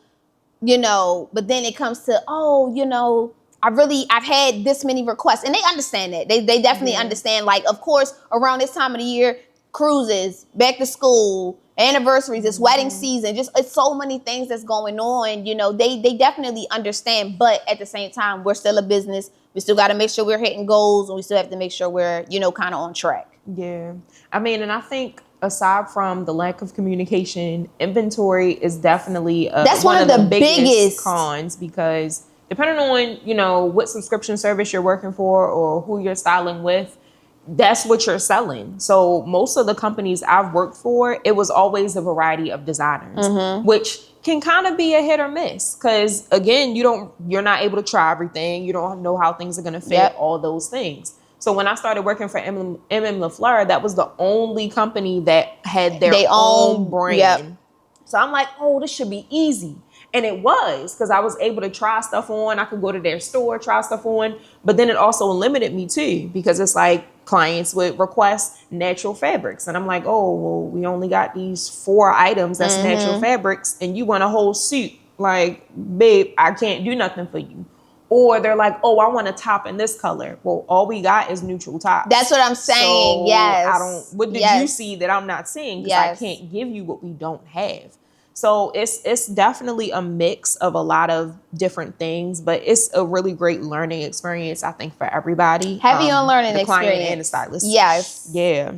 you know, but then it comes to, oh, you know, I've had this many requests, and they understand that. They definitely understand. Like, of course, around this time of the year, cruises, back to school, anniversaries, it's wedding season, just it's so many things that's going on. You know, they definitely understand, but at the same time, we're still a business. We still got to make sure we're hitting goals, and we still have to make sure we're, you know, kind of on track. I mean, and I think aside from the lack of communication, inventory is definitely that's one of the biggest cons, because depending on, you know, what subscription service you're working for or who you're styling with, that's what you're selling. So most of the companies I've worked for, it was always a variety of designers, which can kind of be a hit or miss. Because again, you're not able to try everything. You don't know how things are going to fit, all those things. So when I started working for MM LaFleur, that was the only company that had their own brand. So I'm like, oh, this should be easy. And it was, because I was able to try stuff on. I could go to their store, try stuff on. But then it also limited me too, because it's like clients would request natural fabrics. And I'm like, oh, well, we only got these 4 items that's natural fabrics, and you want a whole suit. Like, babe, I can't do nothing for you. Or they're like, oh, I want a top in this color. Well, all we got is neutral tops. That's what I'm saying. So what did you see that I'm not seeing? Because I can't give you what we don't have. So it's definitely a mix of a lot of different things, but it's a really great learning experience, I think, for everybody. Heavy on learning the client experience. and the stylist. Yes. Yeah.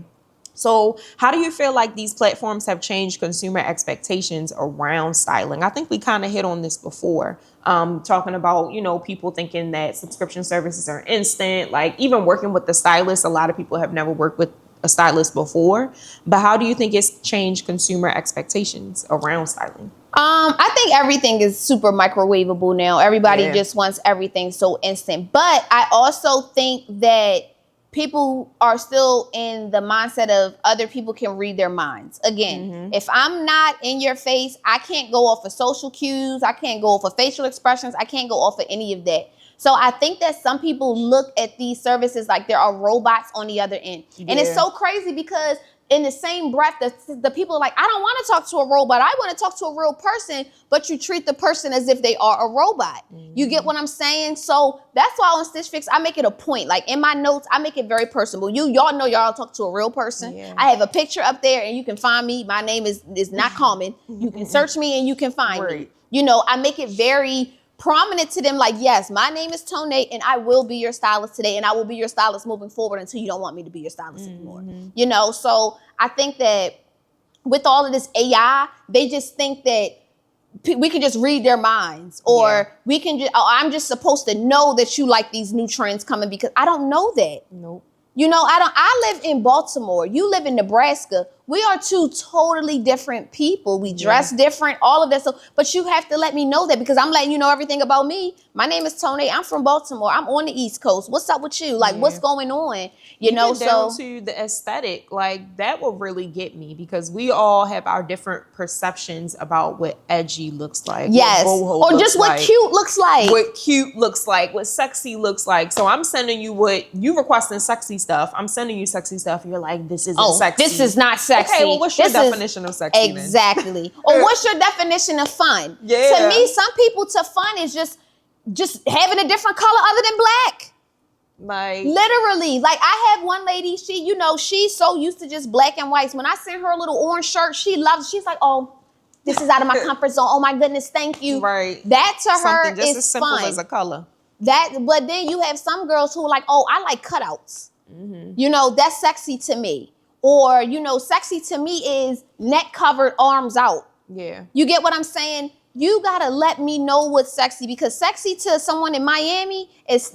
So how do you feel like these platforms have changed consumer expectations around styling? I think we kind of hit on this before, talking about, people thinking that subscription services are instant, like even working with the stylist. A lot of people have never worked with a stylist before, but how do you think it's changed consumer expectations around styling? I think everything is super microwavable now. Everybody just wants everything so instant. But I also think that people are still in the mindset of other people can read their minds. Again, if I'm not in your face, I can't go off of social cues. I can't go off of facial expressions. I can't go off of any of that. So I think that some people look at these services like there are robots on the other end. And it's so crazy because in the same breath, the people are like, I don't want to talk to a robot. I want to talk to a real person, but you treat the person as if they are a robot. You get what I'm saying? So that's why on Stitch Fix, I make it a point. Like in my notes, I make it very personable. Y'all know y'all talk to a real person. I have a picture up there and you can find me. My name is not common. You can search me and you can find me. I make it very prominent to them, like, yes, my name is Tonay and I will be your stylist today and I will be your stylist moving forward until you don't want me to be your stylist anymore. So I think that with all of this AI, they just think that we can just read their minds, or we can just, I'm just supposed to know that you like these new trends coming, because I don't know that. Nope. I live in Baltimore. You live in Nebraska. We are two totally different people. We dress different, all of that. So, but you have to let me know that, because I'm letting you know everything about me. My name is Tonay. I'm from Baltimore. I'm on the East Coast. What's up with you? Like, what's going on? Down to the aesthetic, like that will really get me, because we all have our different perceptions about what edgy looks like. Yes. What or just what cute looks like. What cute looks like, what sexy looks like. So I'm sending you what you requesting sexy stuff. I'm sending you sexy stuff. And you're like, this isn't sexy. This is not sexy. Okay, well, what's your definition of sexy? Exactly. Or what's your definition of fun? Yeah. To me, some people, to fun is just having a different color other than black. Like literally, like I have one lady, she's so used to just black and whites. When I sent her a little orange shirt, she loves it. She's like, oh, this is out of my comfort zone. Oh my goodness, thank you. Right. That to her something just is as simple fun. as a color. But then you have some girls who are like, oh, I like cutouts. That's sexy to me. Or, sexy to me is neck covered, arms out. Yeah. You get what I'm saying? You gotta let me know what's sexy, because sexy to someone in Miami is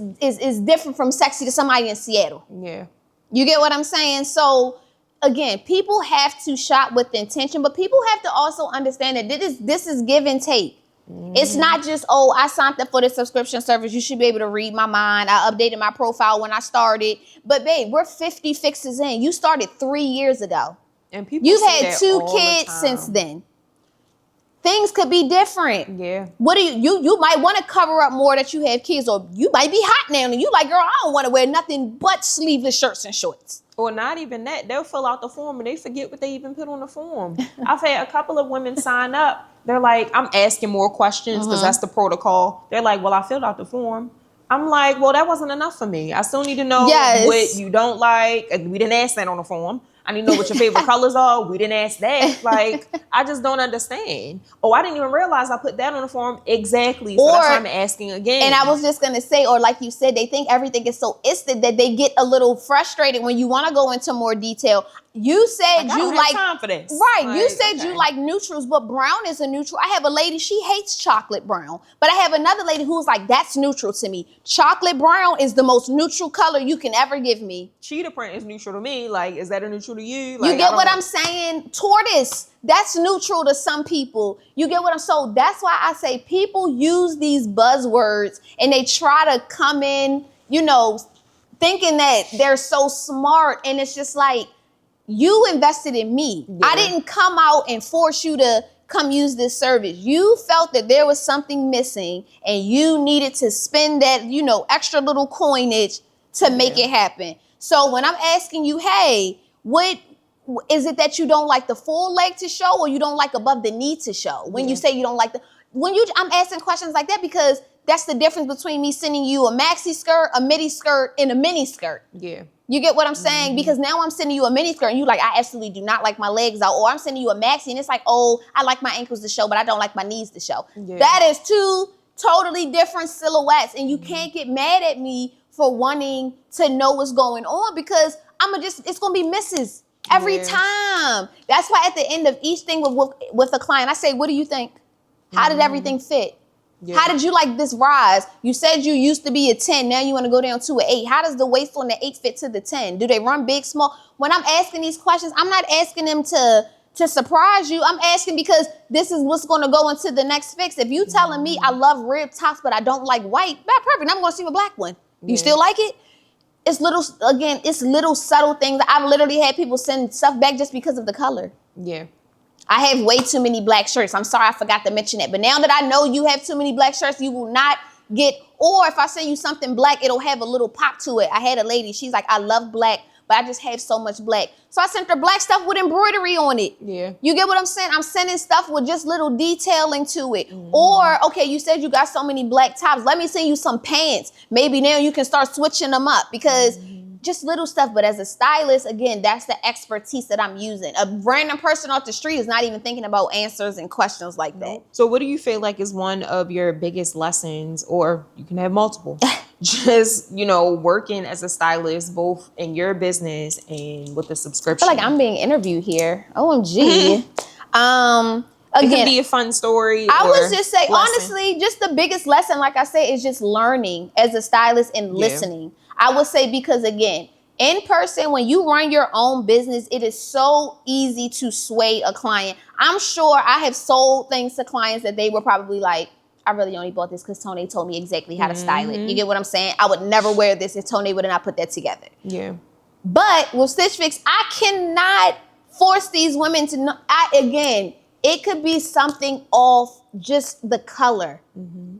different from sexy to somebody in Seattle. Yeah. You get what I'm saying? So again, people have to shop with intention, but people have to also understand that this is give and take. It's not just, oh, I signed up for the subscription service. You should be able to read my mind. I updated my profile when I started. But babe, we're 50 fixes in. You started 3 years ago. And people You've say had that 2 all kids the time. since then. Things could be different. Yeah. What do you might want to cover up more that you have kids, or you might be hot now and you like, girl, I don't want to wear nothing but sleeveless shirts and shorts. Or not even that. They'll fill out the form and they forget what they even put on the form. I've had a couple of women sign up. They're like, I'm asking more questions because that's the protocol. They're like, well, I filled out the form. I'm like, well, that wasn't enough for me. I still need to know what you don't like. We didn't ask that on the form. I need to know what your favorite colors are. We didn't ask that. Like, I just don't understand. Oh, I didn't even realize I put that on the form. Exactly. So that's why I'm asking again. And I was just going to say, or like you said, they think everything is so instant that they get a little frustrated when you want to go into more detail. You said you like confidence. Right. Like, you said you like neutrals, but brown is a neutral. I have a lady, she hates chocolate brown. But I have another lady who's like, that's neutral to me. Chocolate brown is the most neutral color you can ever give me. Cheetah print is neutral to me. Like, is that a neutral to you? Like, you get what I'm saying? Tortoise, that's neutral to some people. You get what I'm so that's why I say people use these buzzwords and they try to come in, thinking that they're so smart, and it's just like, you invested in me. Yeah. I didn't come out and force you to come use this service. You felt that there was something missing and you needed to spend that, extra little coinage to make it happen. So when I'm asking you, hey, what is it that you don't like the full leg to show, or you don't like above the knee to show? When you say you don't like I'm asking questions like that because that's the difference between me sending you a maxi skirt, a midi skirt, and a mini skirt. Yeah. You get what I'm saying? Because now I'm sending you a mini skirt and you like, I absolutely do not like my legs out. Or I'm sending you a maxi and it's like, oh, I like my ankles to show, but I don't like my knees to show. Yeah. That is two totally different silhouettes. And you can't get mad at me for wanting to know what's going on because it's going to be misses every time. That's why at the end of each thing with a client, I say, what do you think? How did everything fit? Yeah. How did you like this rise? You said you used to be a 10. Now you want to go down to an 8. How does the waist on the 8 fit to the 10? Do they run big, small? When I'm asking these questions, I'm not asking them to surprise you. I'm asking because this is what's going to go into the next fix. If you telling me I love rib tops, but I don't like white, that's perfect. I'm going to see a black one. You still like it? It's little subtle things. I've literally had people send stuff back just because of the color. Yeah. I have way too many black shirts. I'm sorry I forgot to mention that. But now that I know you have too many black shirts, you will not get, or if I send you something black, it'll have a little pop to it. I had a lady, she's like, I love black, but I just have so much black. So I sent her black stuff with embroidery on it. Yeah. You get what I'm saying? I'm sending stuff with just little detailing to it. Or, okay, you said you got so many black tops. Let me send you some pants. Maybe now you can start switching them up because just little stuff. But as a stylist, again, that's the expertise that I'm using. A random person off the street is not even thinking about answers and questions like that. So what do you feel like is one of your biggest lessons, or you can have multiple, just, working as a stylist, both in your business and with the subscription? I feel like I'm being interviewed here. OMG. It could be a fun story. I would just say, honestly, just the biggest lesson, like I said, is just learning as a stylist and listening. I would say because, again, in person, when you run your own business, it is so easy to sway a client. I'm sure I have sold things to clients that they were probably like, I really only bought this because Tony told me exactly how to style it. You get what I'm saying? I would never wear this if Tony would not put that together. Yeah. But with Stitch Fix, I cannot force these women to know. Again, it could be something off just the color.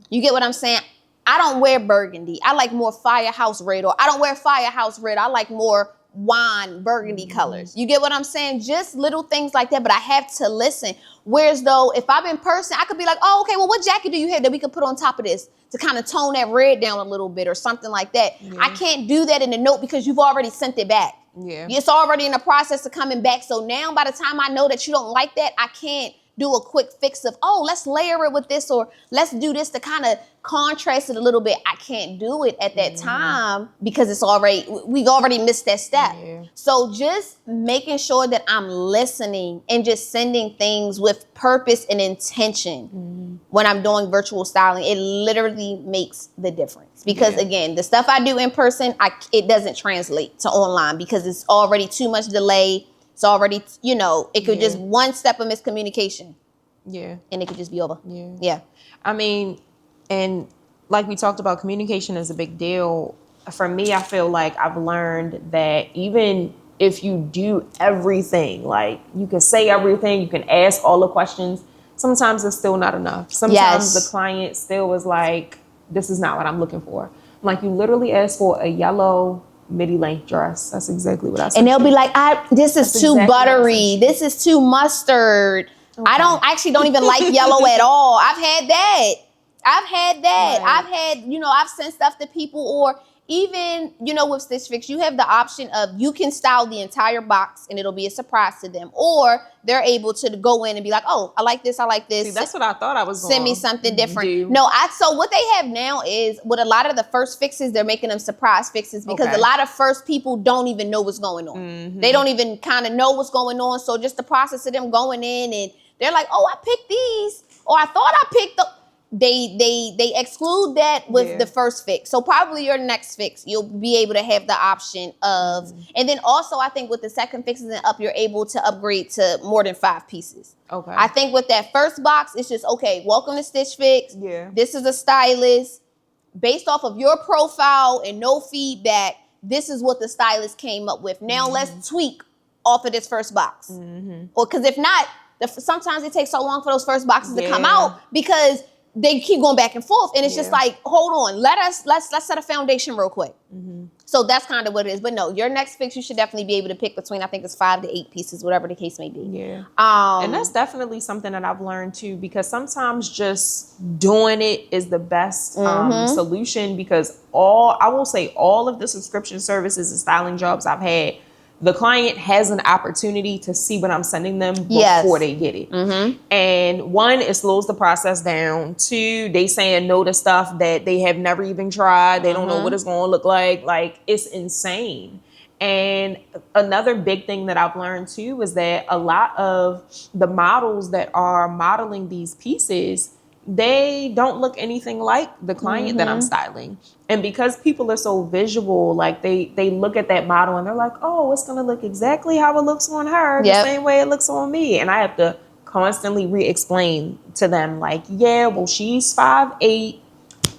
You get what I'm saying? I don't wear burgundy. I like more firehouse red, or I don't wear firehouse red. I like more wine burgundy colors. You get what I'm saying? Just little things like that, but I have to listen. Whereas though, if I'm in person, I could be like, oh, okay, well, what jacket do you have that we could put on top of this to kind of tone that red down a little bit or something like that? I can't do that in the note because you've already sent it back. It's already in the process of coming back. So now by the time I know that you don't like that, I can't do a quick fix of, oh, let's layer it with this, or let's do this to kind of contrast it a little bit. I can't do it at that time because we've already missed that step. So just making sure that I'm listening and just sending things with purpose and intention when I'm doing virtual styling, it literally makes the difference. Because again, the stuff I do in person, it doesn't translate to online because it's already too much delay. It's already, it could just one step of miscommunication. And it could just be over. I mean, and like we talked about, communication is a big deal. For me, I feel like I've learned that even if you do everything, like you can say everything, you can ask all the questions, sometimes it's still not enough. Sometimes the client still is like, this is not what I'm looking for. Like, you literally asked for a yellow midi length dress. That's exactly what I said. And they'll be like, this is too buttery. This is too mustard. Okay. I actually don't even like yellow at all. I've had that. Right. I've sent stuff to people, or even, with Stitch Fix, you have the option of you can style the entire box and it'll be a surprise to them. Or they're able to go in and be like, oh, I like this. See, that's what I thought I was going. Send me something different. So what they have now is, with a lot of the first fixes, they're making them surprise fixes because a lot of first people don't even know what's going on. They don't even kind of know what's going on. So just the process of them going in and they're like, oh, I picked these, or I thought I picked the... They exclude that with the first fix. So probably your next fix, you'll be able to have the option of, and then also I think with the second fixes and up, you're able to upgrade to more than 5 pieces. I think with that first box, it's just, okay, welcome to Stitch Fix. This is a stylist. Based off of your profile and no feedback, this is what the stylist came up with. Now let's tweak off of this first box. Or because if not, sometimes it takes so long for those first boxes to come out because they keep going back and forth, and it's just like, hold on, let's set a foundation real quick. So that's kind of what it is. But no, your next fix, you should definitely be able to pick between, I think it's 5 to 8 pieces, whatever the case may be. Yeah. And that's definitely something that I've learned too, because sometimes just doing it is the best solution, because I will say all of the subscription services and styling jobs I've had, the client has an opportunity to see what I'm sending them before they get it. And one, it slows the process down. Two, they saying no to stuff that they have never even tried. They don't know what it's going to look like. Like, it's insane. And another big thing that I've learned too is that a lot of the models that are modeling these pieces, they don't look anything like the client that I'm styling. And because people are so visual, like they look at that model and they're like, oh, it's going to look exactly how it looks on her, the same way it looks on me. And I have to constantly re-explain to them, like, yeah, well, she's 5'8",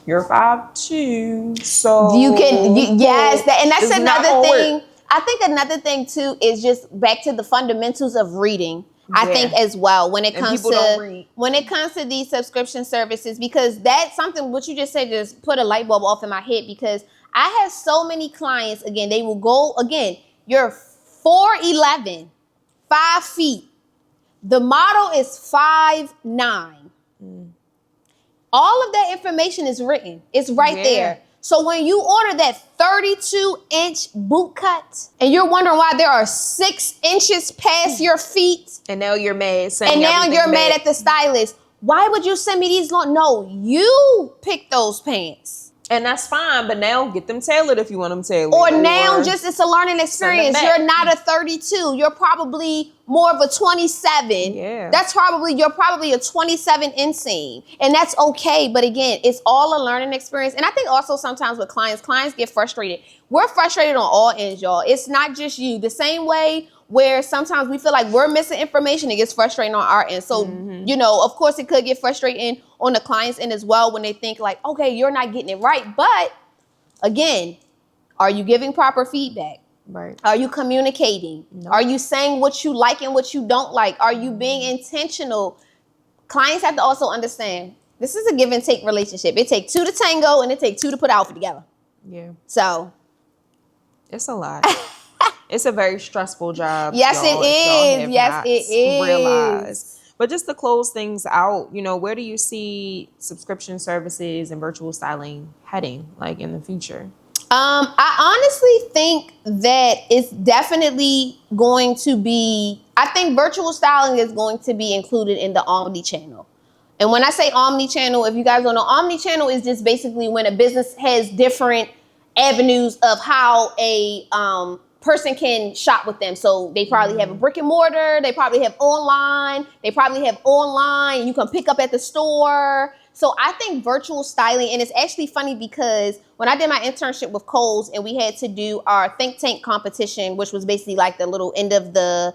you're 5'2", so you can, and that's another thing. Work. I think another thing too is just back to the fundamentals of reading. I think as well when it comes to these subscription services, because that's something what you just said just put a light bulb off in my head, because I have so many clients, again, they will go, again, you're 4'11", 5 feet. The model is 5'9". All of that information is written. It's right there. So when you order that 32-inch boot cut and you're wondering why there are 6 inches past your feet. And now you're mad. And now you're mad at the stylist. Why would you send me these long? No, you pick those pants. And that's fine, but now get them tailored if you want them tailored. Or now just it's a learning experience. You're not a 32. You're probably more of a 27. Yeah. You're probably a 27 inseam. And that's okay. But again, it's all a learning experience. And I think also sometimes with clients get frustrated. We're frustrated on all ends, y'all. It's not just you. The same way where sometimes we feel like we're missing information, it gets frustrating on our end. So, of course it could get frustrating on the client's end as well when they think like, okay, you're not getting it right. But again, are you giving proper feedback? Right. Are you communicating? Nope. Are you saying what you like and what you don't like? Are you being intentional? Clients have to also understand this is a give and take relationship. It takes 2 to tango and it takes 2 to put the outfit together. Yeah. So. It's a lot. It's a very stressful job. Yes, it is. Yes, it is. Realize. But just to close things out, where do you see subscription services and virtual styling heading, like in the future? I honestly think that it's definitely going to be, I think virtual styling is going to be included in the omni-channel. And when I say omni-channel, if you guys don't know, omni-channel is just basically when a business has different avenues of how a person can shop with them. So they probably have a brick and mortar, they probably have online, you can pick up at the store. So I think virtual styling, and it's actually funny because when I did my internship with Kohl's and we had to do our think tank competition, which was basically like the little end of the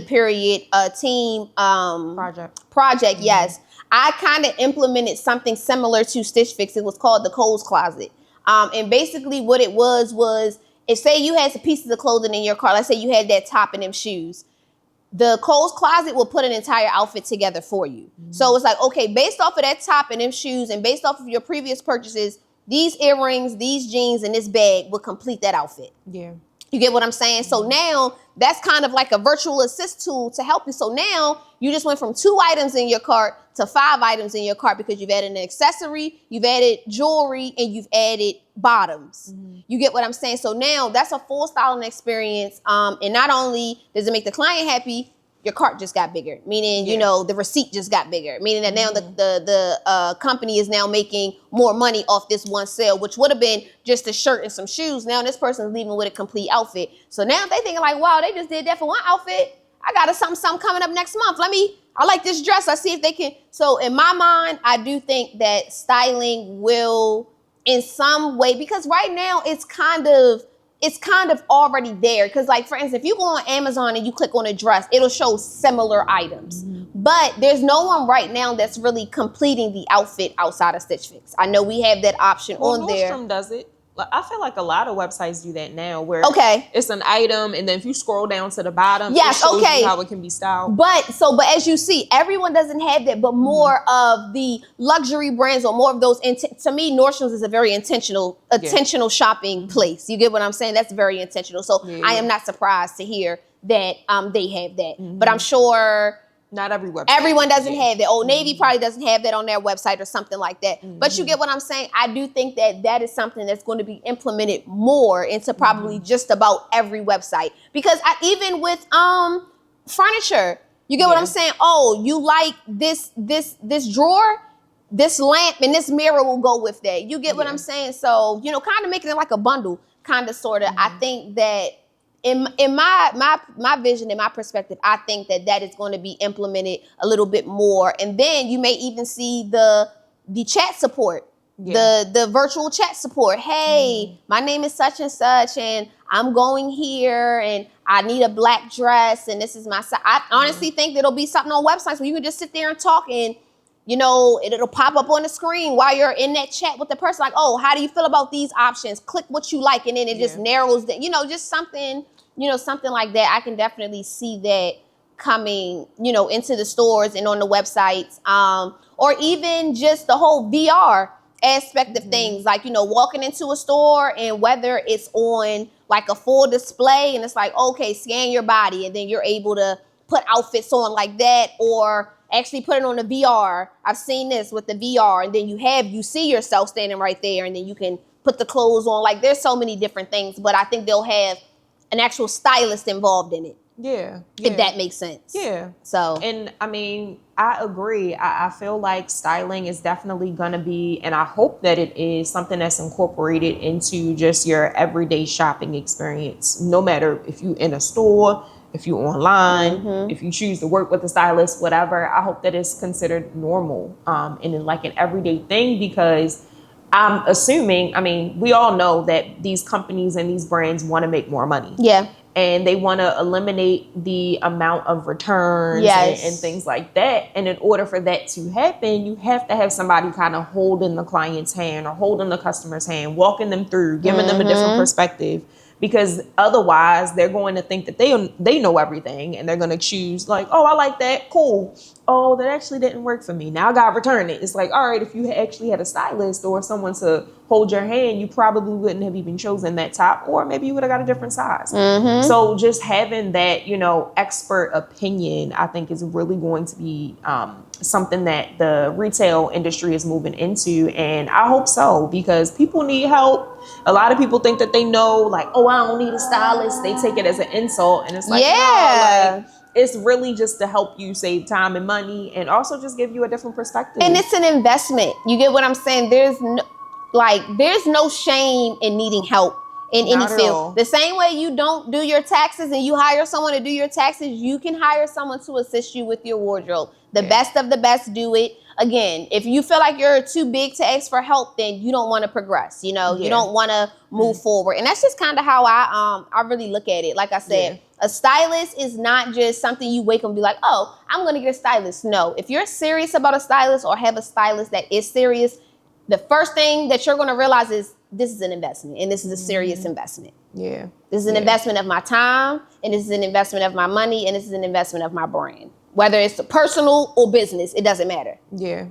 period team project, yes. I kind of implemented something similar to Stitch Fix. It was called the Kohl's Closet. And basically what it was if say you had some pieces of clothing in your car, let's say you had that top and them shoes, the Kohl's Closet will put an entire outfit together for you. So it's like, okay, based off of that top and them shoes and based off of your previous purchases, these earrings, these jeans, and this bag will complete that outfit. Yeah. You get what I'm saying? So now that's kind of like a virtual assist tool to help you. So now you just went from 2 items in your cart to 5 items in your cart because you've added an accessory, you've added jewelry, and you've added bottoms. You get what I'm saying? So now that's a full styling experience. And not only does it make the client happy, your cart just got bigger, meaning, the receipt just got bigger, meaning that now the company is now making more money off this one sale, which would have been just a shirt and some shoes. Now this person's leaving with a complete outfit. So now they thinking like, wow, they just did that for one outfit. I got something coming up next month. I like this dress. Let's see if they can. So in my mind, I do think that styling will in some way, because right now it's kind of already there. Because like, for instance, if you go on Amazon and you click on a dress, it'll show similar items. But there's no one right now that's really completing the outfit outside of Stitch Fix. I know we have that option on there. Nordstrom does it. I feel like a lot of websites do that now, where it's an item, and then if you scroll down to the bottom, it shows you how it can be styled. But as you see, everyone doesn't have that, but more of the luxury brands or more of those. To me, Nordstrom's is a very intentional shopping place. You get what I'm saying? That's very intentional. So I am not surprised to hear that they have that. But I'm sure not everyone doesn't have that. Old Navy probably doesn't have that on their website or something like that. But you get what I'm saying? I do think that is something that's going to be implemented more into probably just about every website. Because even with furniture, you get what I'm saying? Oh, you like this drawer? This lamp and this mirror will go with that. You get what I'm saying? So, kind of making it like a bundle, kind of, sort of. I think that in my vision, in my perspective, I think that is going to be implemented a little bit more. And then you may even see the chat support, the virtual chat support. Hey, my name is such and such, and I'm going here, and I need a black dress, and this is my size. I honestly think there'll be something on websites where you can just sit there and talk, and it'll pop up on the screen while you're in that chat with the person, like, oh, how do you feel about these options? Click what you like, and then it just narrows that, just something, something like that. I can definitely see that coming, into the stores and on the websites, or even just the whole VR aspect of things, like, walking into a store, and whether it's on like a full display and it's like, okay, scan your body, and then you're able to put outfits on like that, or actually put it on the VR. I've seen this with the VR, and then you see yourself standing right there, and then you can put the clothes on. Like, there's so many different things, but I think they'll have an actual stylist involved in it. Yeah. If that makes sense. Yeah. So, and I mean, I agree. I feel like styling is definitely going to be, and I hope that it is, something that's incorporated into just your everyday shopping experience. No matter if you're in a store, if you're online, if you choose to work with a stylist, whatever, I hope that it's considered normal, and in like an everyday thing, because I'm assuming, I mean, we all know that these companies and these brands want to make more money. Yeah. And they want to eliminate the amount of returns and things like that. And in order for that to happen, you have to have somebody kind of holding the client's hand or holding the customer's hand, walking them through, giving them a different perspective. Because otherwise, they're going to think that they know everything, and they're going to choose like, oh, I like that, cool. Oh, that actually didn't work for me. Now I got to return it. It's like, all right, if you actually had a stylist or someone to hold your hand, you probably wouldn't have even chosen that top, or maybe you would have got a different size. So just having that, expert opinion, I think is really going to be something that the retail industry is moving into. And I hope so, because people need help. A lot of people think that they know, like, oh, I don't need a stylist. They take it as an insult. And it's like, no, like, it's really just to help you save time and money, and also just give you a different perspective. And it's an investment. You get what I'm saying? There's no shame in needing help in any field. The same way you don't do your taxes and you hire someone to do your taxes, you can hire someone to assist you with your wardrobe. The best of the best do it. Again, if you feel like you're too big to ask for help, then you don't want to progress. You don't want to move forward. And that's just kind of how I really look at it. Like I said, a stylist is not just something you wake up and be like, oh, I'm going to get a stylist. No, if you're serious about a stylist or have a stylist that is serious, the first thing that you're going to realize is this is an investment, and this is a serious investment. Yeah. This is an investment of my time, and this is an investment of my money, and this is an investment of my brand. Whether it's personal or business, it doesn't matter. Yeah.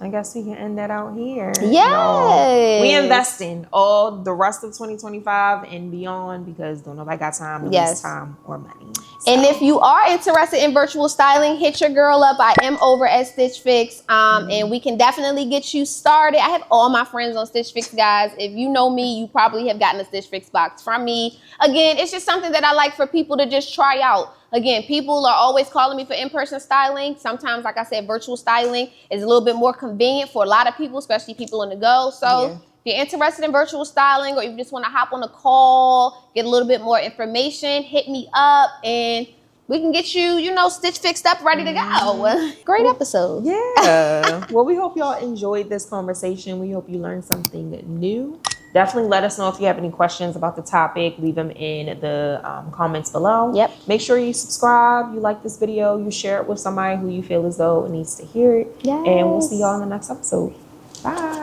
I guess we can end that out here. Yes. We invest in all the rest of 2025 and beyond, because don't nobody got time to waste time or money. So. And if you are interested in virtual styling, hit your girl up. I am over at Stitch Fix, and we can definitely get you started. I have all my friends on Stitch Fix, guys. If you know me, you probably have gotten a Stitch Fix box from me. Again, it's just something that I like for people to just try out. Again, people are always calling me for in-person styling. Sometimes, like I said, virtual styling is a little bit more convenient for a lot of people, especially people on the go. So if you're interested in virtual styling, or you just want to hop on a call, get a little bit more information, hit me up, and we can get you, Stitch fixed up, ready to go. Great episode. Yeah. Well, we hope y'all enjoyed this conversation. We hope you learned something new. Definitely let us know if you have any questions about the topic. Leave them in the comments below. Yep. Make sure you subscribe. You like this video. You share it with somebody who you feel as though it needs to hear it. Yes. And we'll see y'all in the next episode. Bye.